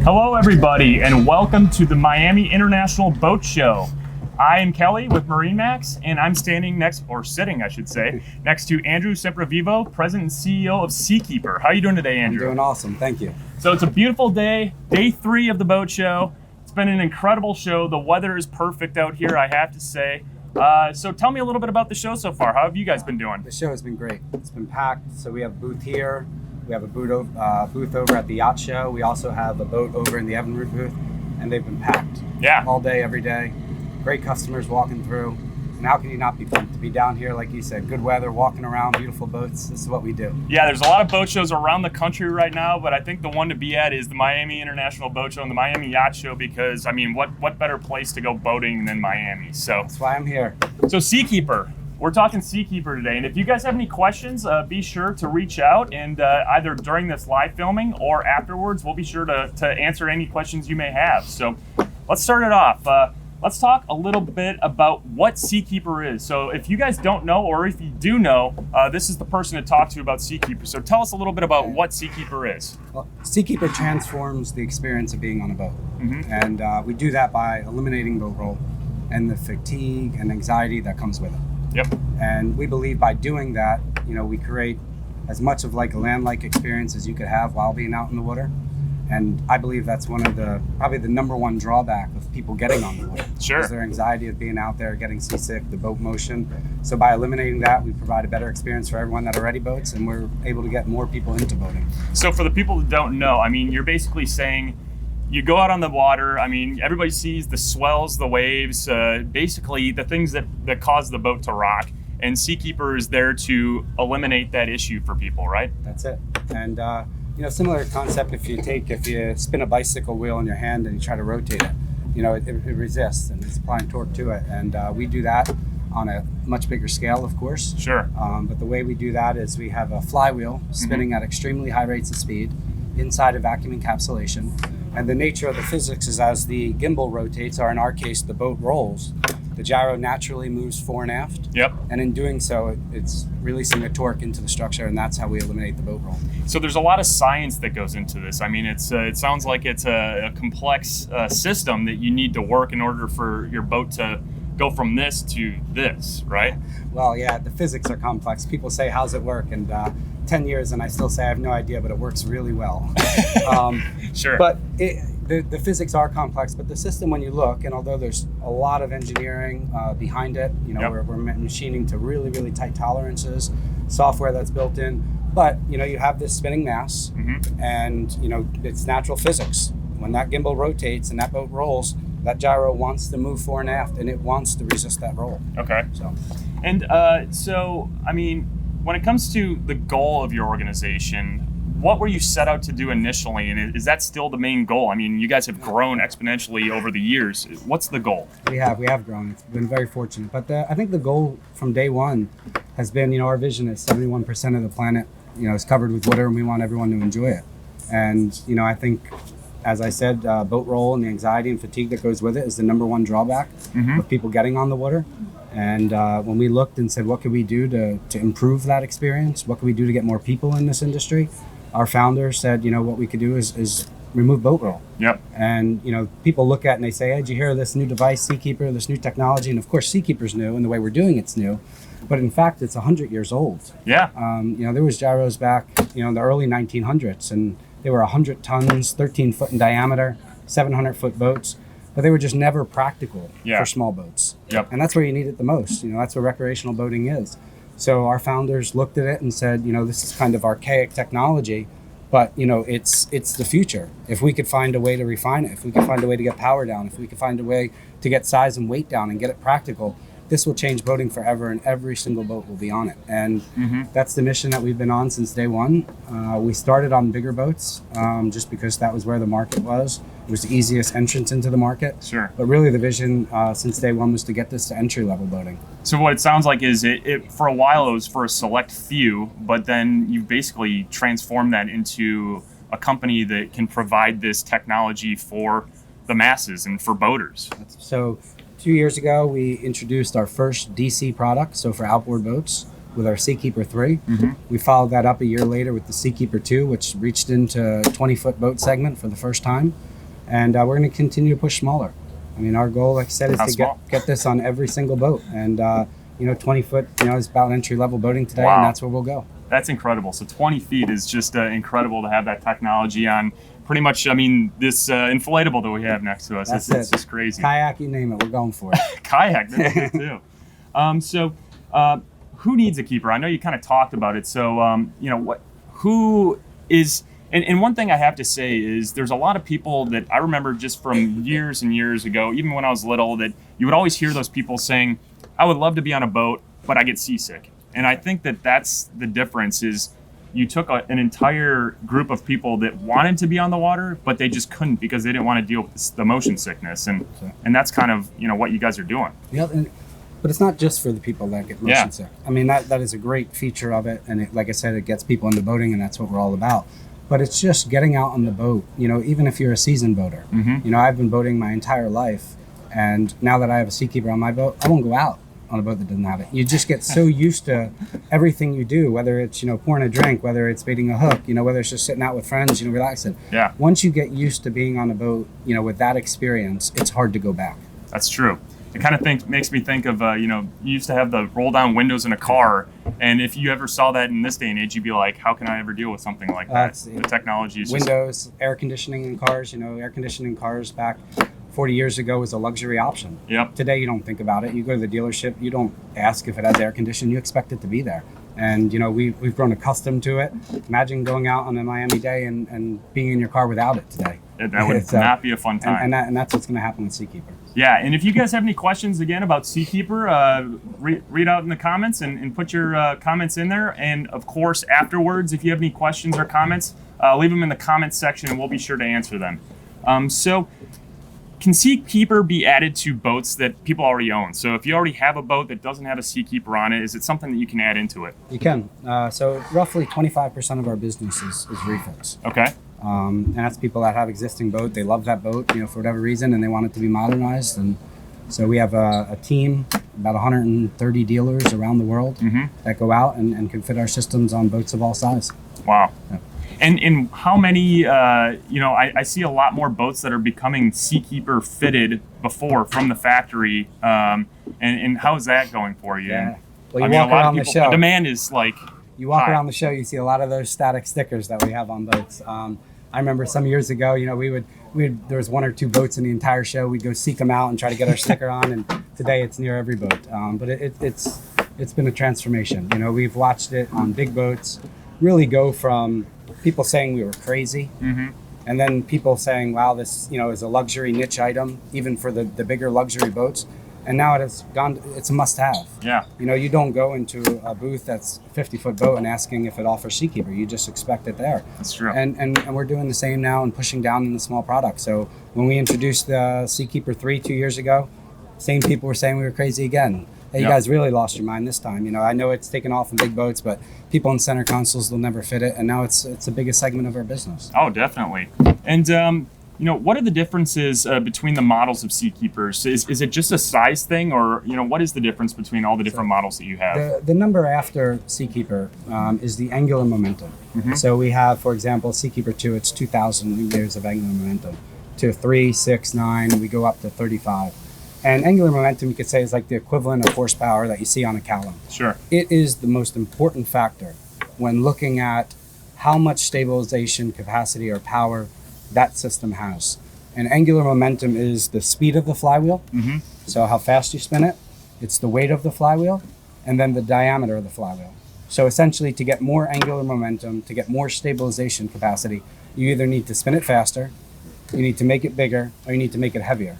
Hello everybody and welcome to the Miami International Boat Show. I am Kelly with MarineMax and I'm sitting next to Andrew Semprevivo, President and CEO of Seakeeper. How are you doing today, Andrew? I'm doing awesome, thank you. So it's a beautiful day 3 of the boat show. It's been an incredible show. The weather is perfect out here, I have to say. So tell me a little bit about the show so far. How have you guys been doing? The show has been great. It's been packed. So we have a booth here. We have a booth over at the yacht show. We also have a boat over in the Evinrude booth, and they've been packed. Yeah. All day, every day. Great customers walking through. And how can you not be pumped to be down here, like you said, good weather, walking around, beautiful boats. This is what we do. Yeah, there's a lot of boat shows around the country right now, but I think the one to be at is the Miami International Boat Show and the Miami Yacht Show because, I mean, what better place to go boating than Miami? So that's why I'm here. So Seakeeper. We're talking Seakeeper today, and if you guys have any questions, be sure to reach out, and either during this live filming or afterwards, we'll be sure to answer any questions you may have. So let's start it off. Let's talk a little bit about what Seakeeper is. So if you guys don't know, or if you do know, this is the person to talk to about Seakeeper. So tell us a little bit about what Seakeeper is. Well, Seakeeper transforms the experience of being on a boat, and we do that by eliminating boat roll and the fatigue and anxiety that comes with it. Yep. And we believe by doing that, we create as much of like a land-like experience as you could have while being out in the water. And I believe that's one of probably the number one drawback of people getting on the water. Sure. Is their anxiety of being out there, getting seasick, the boat motion. So by eliminating that, we provide a better experience for everyone that already boats, and we're able to get more people into boating. So for the people that don't know, I mean, you're basically saying, you go out on the water, I mean, everybody sees the swells, the waves, basically the things that cause the boat to rock. And Seakeeper is there to eliminate that issue for people, right? That's it. And, similar concept if you spin a bicycle wheel in your hand and you try to rotate it, it resists and it's applying torque to it. And we do that on a much bigger scale, of course. Sure. But the way we do that is we have a flywheel spinning at extremely high rates of speed inside a vacuum encapsulation. And the nature of the physics is as the gimbal rotates, or in our case, the boat rolls, the gyro naturally moves fore and aft. Yep. And in doing so, it's releasing the torque into the structure, and that's how we eliminate the boat roll. So there's a lot of science that goes into this. I mean, it sounds like it's a complex system that you need to work in order for your boat to go from this to this, right? Well, yeah, the physics are complex. People say, how's it work? And 10 years and I still say I have no idea, but it works really well. Sure. But the physics are complex, but the system, when you look, and although there's a lot of engineering behind it, we're machining to really, really tight tolerances, software that's built in, but you have this spinning mass, and it's natural physics. When that gimbal rotates and that boat rolls, that gyro wants to move fore and aft, and it wants to resist that roll. Okay. So I mean, when it comes to the goal of your organization, what were you set out to do initially, and is that still the main goal? I mean, you guys have grown exponentially over the years. What's the goal? We have grown. It's been very fortunate. But I think the goal from day one has been, our vision is 71% of the planet, is covered with water, and we want everyone to enjoy it. And, I think, as I said, boat roll and the anxiety and fatigue that goes with it is the number one drawback of people getting on the water. And when we looked and said, what could we do to improve that experience? What could we do to get more people in this industry? Our founder said, what we could do is remove boat roll. Yep. And, people look at it and they say, hey, did you hear of this new device, Seakeeper, this new technology? And of course, Seakeeper's new, and the way we're doing it's new. But in fact, it's 100 years old. Yeah. There was gyros back, in the early 1900s, and they were 100 tons, 13 foot in diameter, 700 foot boats. But they were just never practical for small boats. Yep. And that's where you need it the most. That's where recreational boating is. So our founders looked at it and said, this is kind of archaic technology, but it's the future. If we could find a way to refine it, if we could find a way to get power down, if we could find a way to get size and weight down and get it practical, this will change boating forever, and every single boat will be on it. And that's the mission that we've been on since day one. We started on bigger boats just because that was where the market was. It was the easiest entrance into the market. Sure. But really the vision since day one was to get this to entry-level boating. So what it sounds like is it for a while it was for a select few, but then you basically transformed that into a company that can provide this technology for the masses and for boaters. So 2 years ago, we introduced our first DC product, so for outboard boats, with our Seakeeper 3. We followed that up a year later with the Seakeeper 2, which reached into a 20-foot boat segment for the first time. and we're going to continue to push smaller. I mean, our goal, like I said, is How to small? get this on every single boat, and 20 foot, is about entry level boating today, Wow. and that's where we'll go. That's incredible. So 20 feet is just incredible to have that technology on pretty much, this inflatable that we have next to us. That's It's it. just crazy. Kayak, you name it, we're going for it. Kayak, that's good too. Who needs a keeper? I know you kind of talked about it. So, who is, and one thing I have to say is there's a lot of people that I remember just from years and years ago, even when I was little, that you would always hear those people saying, I would love to be on a boat, but I get seasick. And I think that that's the difference is you took an entire group of people that wanted to be on the water, but they just couldn't because they didn't want to deal with the motion sickness. And that's kind of, what you guys are doing. But it's not just for the people that get motion sick. I mean, that is a great feature of it. And like I said, it gets people into boating, and that's what we're all about. But it's just getting out on the boat, even if you're a seasoned boater. Mm-hmm. I've been boating my entire life. And now that I have a Seakeeper on my boat, I won't go out on a boat that doesn't have it. You just get so used to everything you do, whether it's, pouring a drink, whether it's baiting a hook, whether it's just sitting out with friends, relaxing. Yeah. Once you get used to being on a boat, with that experience, it's hard to go back. That's true. It kind of makes me think of, you used to have the roll down windows in a car. And if you ever saw that in this day and age, you'd be like, how can I ever deal with something like that? The technology is windows, air conditioning in cars, air conditioning cars back 40 years ago was a luxury option. Yep. Today, you don't think about it. You go to the dealership, you don't ask if it has air conditioning, you expect it to be there. And, we've grown accustomed to it. Imagine going out on a Miami day and being in your car without it today. That would not be a fun time. And that's what's going to happen with Seakeeper. Yeah, and if you guys have any questions, again, about Seakeeper, read out in the comments and put your comments in there. And, of course, afterwards, if you have any questions or comments, leave them in the comments section, and we'll be sure to answer them. Can Seakeeper be added to boats that people already own? So if you already have a boat that doesn't have a Seakeeper on it, is it something that you can add into it? You can. So roughly 25% of our business is refits. Okay. And that's people that have existing boat. They love that boat, for whatever reason, and they want it to be modernized. And so we have a team, about 130 dealers around the world that go out and can fit our systems on boats of all size. Wow. Yeah. And how many, I see a lot more boats that are becoming Seakeeper fitted before from the factory. And how is that going for you? Yeah. And, Well, you walk around the show. The demand is like You walk high. around the show, you see a lot of those static stickers that we have on boats. I remember some years ago, there was one or two boats in the entire show. We'd go seek them out and try to get our sticker on. And today it's near every boat. But it's been a transformation. We've watched it on big boats really go from people saying we were crazy, and then people saying, wow, this is a luxury niche item, even for the bigger luxury boats. And now it's a must-have. Yeah. You don't go into a booth that's a 50-foot boat and asking if it offers Seakeeper. You just expect it there. That's true. And we're doing the same now and pushing down in the small product. So when we introduced the Seakeeper 3 2 years ago, same people were saying we were crazy again. Hey, you guys really lost your mind this time. I know it's taken off in big boats, but people in center consoles, they'll never fit it. And now it's the biggest segment of our business. Oh, definitely. And, what are the differences between the models of Seakeepers? Is it just a size thing, or, what is the difference between all the different models that you have? The number after Seakeeper is the angular momentum. So we have, for example, Seakeeper 2, it's 2,000 meters of angular momentum. To 3, 6, 9, we go up to 35. And angular momentum, you could say, is like the equivalent of horsepower that you see on a Callum. Sure. It is the most important factor when looking at how much stabilization capacity or power that system has. And angular momentum is the speed of the flywheel, so how fast you spin it. It's the weight of the flywheel, and then the diameter of the flywheel. So essentially, to get more angular momentum, to get more stabilization capacity, you either need to spin it faster, you need to make it bigger, or you need to make it heavier.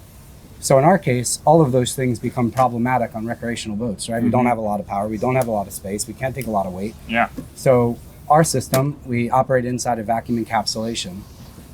So in our case, all of those things become problematic on recreational boats, right? We don't have a lot of power, we don't have a lot of space, we can't take a lot of weight. Yeah. So our system, we operate inside a vacuum encapsulation.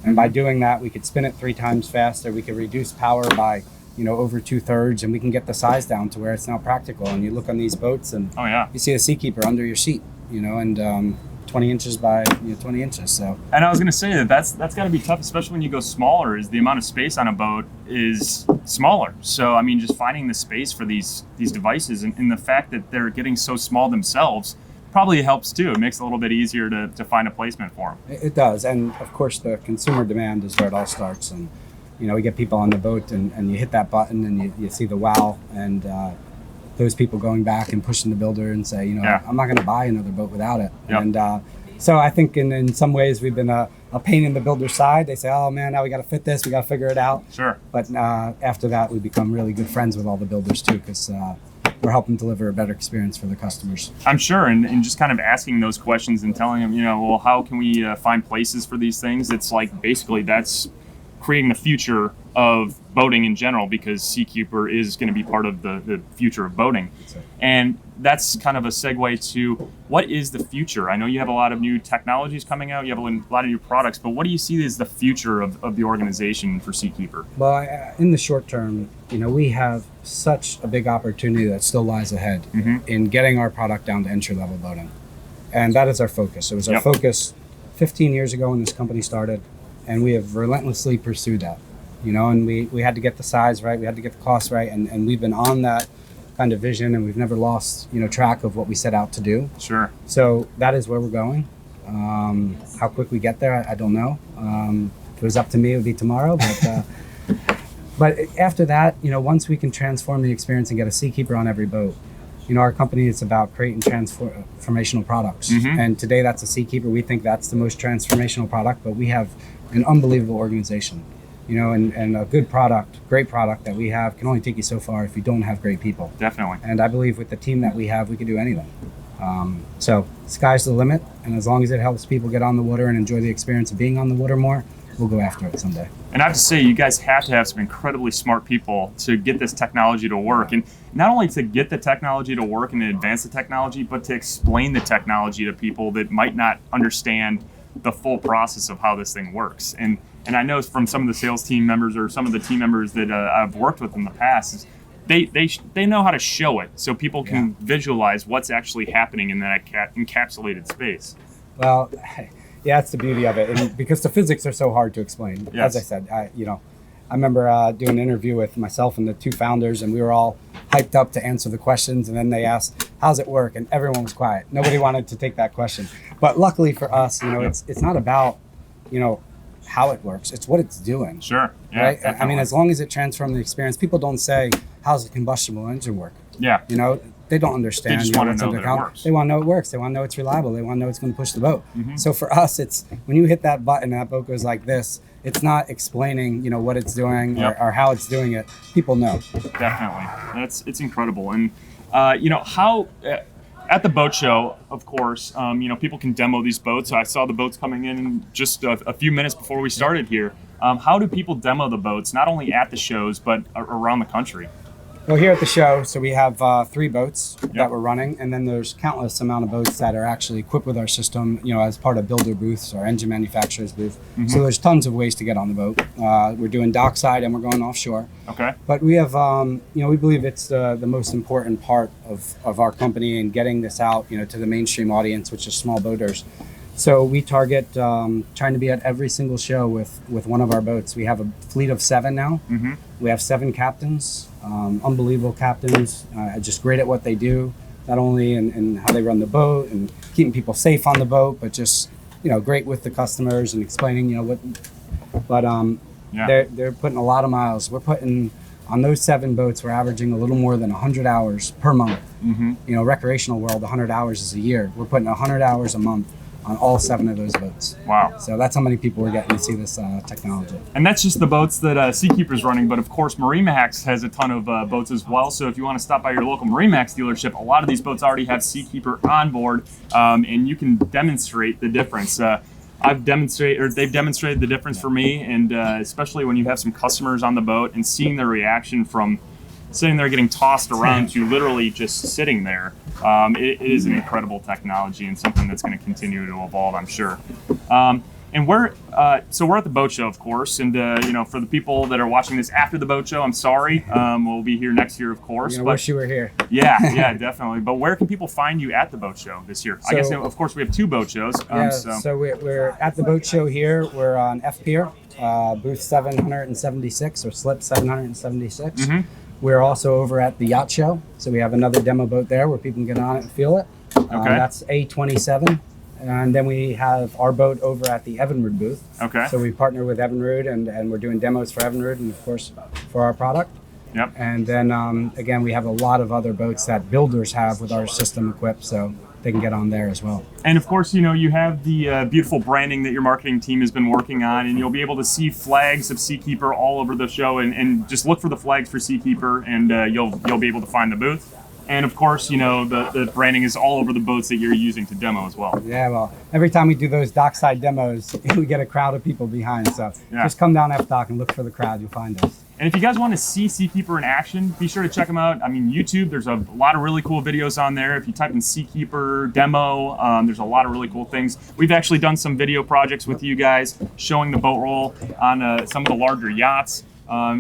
And by doing that, we could spin it 3 times faster. We could reduce power by, over 2/3, and we can get the size down to where it's now practical. And you look on these boats, and you see a Seakeeper under your seat, and 20 inches by 20 inches. So. And I was going to say that's got to be tough, especially when you go smaller. Is the amount of space on a boat is smaller. So just finding the space for these devices, and the fact that they're getting so small themselves probably helps too. It makes it a little bit easier to find a placement for them. It does, and of course the consumer demand is where it all starts. And we get people on the boat and you hit that button and you see the wow, and those people going back and pushing the builder and say, I'm not going to buy another boat without it. Yep. And so I think in some ways we've been a pain in the builder's side. They say, oh man, now we got to fit this, we got to figure it out. Sure. But after that, we become really good friends with all the builders too, because we're helping deliver a better experience for the customers. I'm sure, and just kind of asking those questions and telling them, well, how can we find places for these things? It's like basically that's creating the future of boating in general, because Seakeeper is going to be part of the future of boating. And that's kind of a segue to what is the future? I know you have a lot of new technologies coming out, you have a lot of new products, but what do you see as the future of the organization for Seakeeper? Well, in the short term, we have such a big opportunity that still lies ahead in getting our product down to entry-level boating. And that is our focus. It was our focus 15 years ago when this company started, and we have relentlessly pursued that. And we had to get the size right, we had to get the cost right, and we've been on that kind of vision, and we've never lost track of what we set out to do. Sure. So that is where we're going. How quick we get there, I don't know. If it was up to me, it would be tomorrow. But after that, once we can transform the experience and get a Seakeeper on every boat, our company is about creating transformational products. And today that's a Seakeeper. We think that's the most transformational product, but we have an unbelievable organization. And a good product, great product that we have can only take you so far if you don't have great people. Definitely. And I believe with the team that we have, we can do anything. So sky's the limit. And as long as it helps people get on the water and enjoy the experience of being on the water more, we'll go after it someday. And I have to say, you guys have to have some incredibly smart people to get this technology to work. And not only to get the technology to work and to advance the technology, but to explain the technology to people that might not understand the full process of how this thing works. And I know from some of the sales team members or some of the team members that I've worked with in the past, they know how to show it so people can visualize what's actually happening in that encapsulated space. Well, yeah, that's the beauty of it, and because the physics are so hard to explain. Yes. As I said, I remember doing an interview with myself and the two founders, and we were all hyped up to answer the questions, and then they asked, how's it work? And everyone was quiet. Nobody wanted to take that question. But luckily for us, it's not about, how it works. It's what it's doing. Sure. Yeah, right? definitely. I mean, as long as it transforms the experience, people don't say, how's the combustible engine work? Yeah. They don't understand. They just want to know that it works. They want to know it works. They want to know it's reliable. They want to know it's going to push the boat. So for us, it's when you hit that button and that boat goes like this, it's not explaining, what it's doing or how it's doing it. People know. Definitely. It's incredible. And, how... at the boat show, of course, people can demo these boats. I saw the boats coming in just a few minutes before we started here. How do people demo the boats, not only at the shows, but around the country? Well, here at the show, so we have 3 boats that we're running, and then there's countless amount of boats that are actually equipped with our system, as part of builder booths or engine manufacturers booth. So there's tons of ways to get on the boat. We're doing dockside and we're going offshore. Okay. But we have, we believe it's the most important part of our company in getting this out, to the mainstream audience, which is small boaters. So we target trying to be at every single show with one of our boats. We have a fleet of 7 now. We have 7 captains, unbelievable captains, just great at what they do, not only in how they run the boat and keeping people safe on the boat, but just, great with the customers and explaining, what. But they're putting a lot of miles. We're putting, on those 7 boats, we're averaging a little more than 100 hours per month. Recreational world, 100 hours is a year. We're putting 100 hours a month on all 7 of those boats. Wow. So that's how many people we're getting to see this technology. And that's just the boats that Seakeeper's running, but of course MarineMax has a ton of boats as well. So if you want to stop by your local MarineMax dealership, a lot of these boats already have Seakeeper on board, and you can demonstrate the difference. They've demonstrated the difference for me, and especially when you have some customers on the boat and seeing their reaction from sitting there getting tossed around to literally just sitting there. It is an incredible technology and something that's going to continue to evolve, I'm sure. And we're at the boat show, of course, and for the people that are watching this after the boat show, I'm sorry. We'll be here next year, of course. I wish you were here. Yeah, definitely. But where can people find you at the boat show this year? I guess, of course, we have 2 boat shows. So we're at the boat show here. We're on F Pier, booth 776 or slip 776. We're also over at the yacht show, so we have another demo boat there where people can get on it and feel it. That's A27, And then we have our boat over at the Evinrude booth. Okay. So we partner with Evinrude, and we're doing demos for Evinrude and, of course, for our product. Yep. And then, again, we have a lot of other boats that builders have with our system equipped, so they can get on there as well. And of course, you know, you have the beautiful branding that your marketing team has been working on, and you'll be able to see flags of Seakeeper all over the show, and just look for the flags for Seakeeper, and you'll be able to find the booth. And of course, you know, the branding is all over the boats that you're using to demo as well. Yeah, well, every time we do those dockside demos, we get a crowd of people behind. So just come down F-Dock and look for the crowd. You'll find us. And if you guys want to see Seakeeper in action, be sure to check them out. I mean, YouTube, there's a lot of really cool videos on there. If you type in Seakeeper demo, there's a lot of really cool things. We've actually done some video projects with you guys showing the boat roll on some of the larger yachts.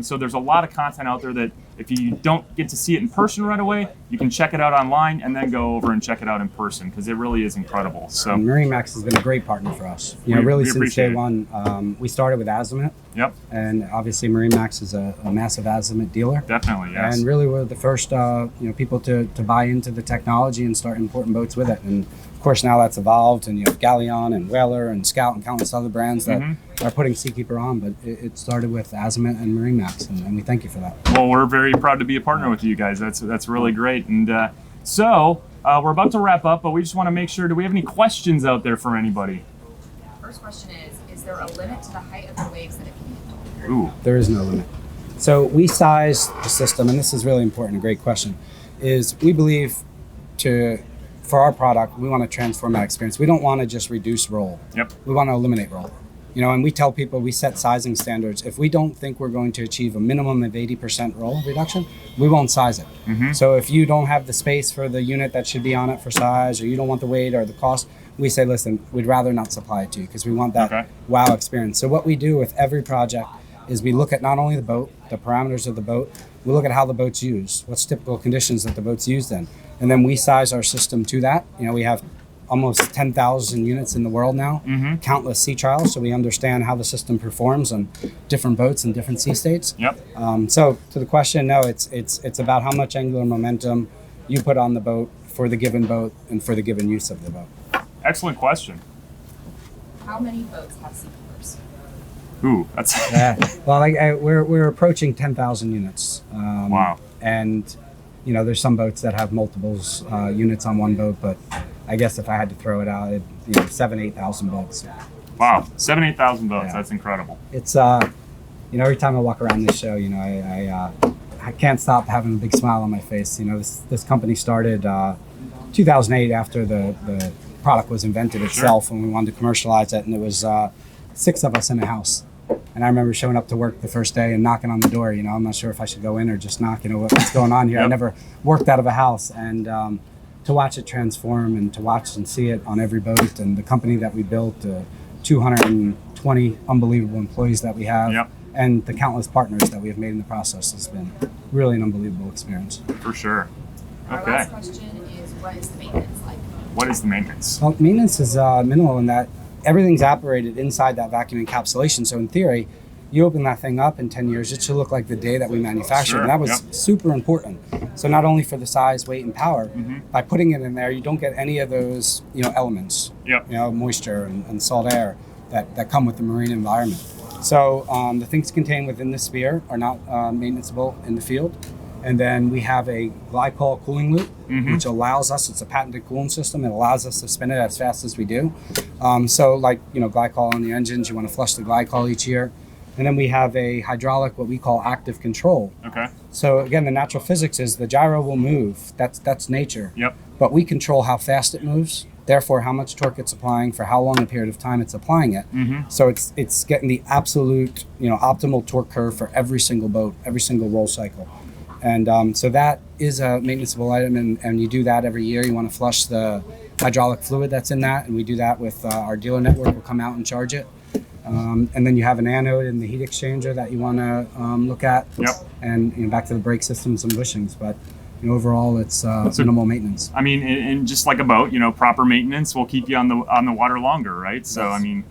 So there's a lot of content out there that if you don't get to see it in person right away, you can check it out online and then go over and check it out in person, because it really is incredible. So MarineMax has been a great partner for us. You know, really since day one. We started with Azimut. Yep. And obviously MarineMax is a massive Azimut dealer. Definitely, yes. And really we're the first people to buy into the technology and start importing boats with it. And of course now that's evolved, and you have Galleon and Whaler and Scout and countless other brands that are putting Seakeeper on, but it started with Azimut and MarineMax, and we thank you for that. Well, we're very proud to be a partner with you guys. That's really great. And so we're about to wrap up, but we just want to make sure, do we have any questions out there for anybody? First question is there a limit to the height of the waves that it can handle? Ooh. There is no limit. So we size the system, and this is really important, a great question, is we believe for our product, we want to transform that experience. We don't want to just reduce roll. Yep. We want to eliminate roll. You know, and we tell people, we set sizing standards. If we don't think we're going to achieve a minimum of 80% roll reduction, we won't size it. So if you don't have the space for the unit that should be on it for size, or you don't want the weight or the cost, we say, listen, we'd rather not supply it to you, because we want that wow experience. So what we do with every project is we look at not only the boat, the parameters of the boat, we look at how the boat's used, what's typical conditions that the boat's used in, and then we size our system to that. You know, we have almost 10,000 units in the world now, countless sea trials, so we understand how the system performs on different boats in different sea states. Yep. So to the question, no, it's about how much angular momentum you put on the boat for the given boat and for the given use of the boat. Excellent question. How many boats have Seakeepers? Ooh, that's Well, we're approaching 10,000 units. wow. And you know, there's some boats that have multiples units on one boat, but I guess if I had to throw it out, 7,000-8,000 boats. Wow, 8,000 boats. Yeah. That's incredible. It's every time I walk around this show, I can't stop having a big smile on my face. You know, this company started 2008 after the product was invented itself, and we wanted to commercialize it, and it was 6 of us in a house. And I remember showing up to work the first day and knocking on the door. You know, I'm not sure if I should go in or just knock. You know, what's going on here? I never worked out of a house, and to watch it transform and to watch and see it on every boat, and the company that we built, 220 unbelievable employees that we have, and the countless partners that we have made in the process has been really an unbelievable experience. For sure. Our Okay. last question is, what is the maintenance like? What is the maintenance? Well, maintenance is minimal in that everything's operated inside that vacuum encapsulation. So in theory, you open that thing up in 10 years, it should look like the day that we manufactured. Sure, And that was super important. So not only for the size, weight, and power, by putting it in there, you don't get any of those, elements, moisture and salt air that come with the marine environment. So the things contained within the sphere are not maintenanceable in the field. And then we have a Glycol cooling loop, which allows us, it's a patented cooling system, it allows us to spin it as fast as we do. So like, Glycol on the engines, you want to flush the Glycol each year. And then we have a hydraulic, what we call active control. Okay. So again, the natural physics is the gyro will move, that's nature. Yep. But we control how fast it moves, therefore how much torque it's applying for how long a period of time it's applying it. So it's getting the absolute, optimal torque curve for every single boat, every single roll cycle. And so that is a maintenanceable item, and you do that every year. You want to flush the hydraulic fluid that's in that, and we do that with our dealer network. We'll come out and charge it. And then you have an anode in the heat exchanger that you want to look at. Yep. And back to the brake systems and bushings. But overall, it's minimal maintenance. I mean, and just like a boat, proper maintenance will keep you on the water longer, right? So, I mean,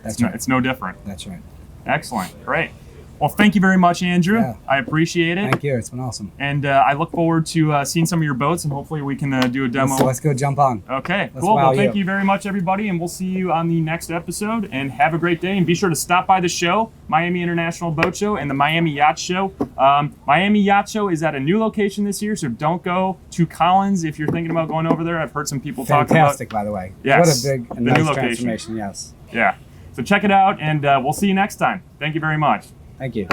That's right. It's no different. That's right. Excellent. Great. Well, thank you very much, Andrew. Yeah. I appreciate it. Thank you. It's been awesome. And I look forward to seeing some of your boats, and hopefully we can do a demo. Let's go jump on. Okay, Let's cool. wow Well, thank you. you very much, everybody, and we'll see you on the next episode. And have a great day. And be sure to stop by the show, Miami International Boat Show and the Miami Yacht Show. Miami Yacht Show is at a new location this year, so don't go to Collins if you're thinking about going over there. I've heard some people talk about. Fantastic, by the way. Yes, What a big and the nice new location. transformation. Yes. Yeah. So check it out, and we'll see you next time. Thank you very much. Thank you.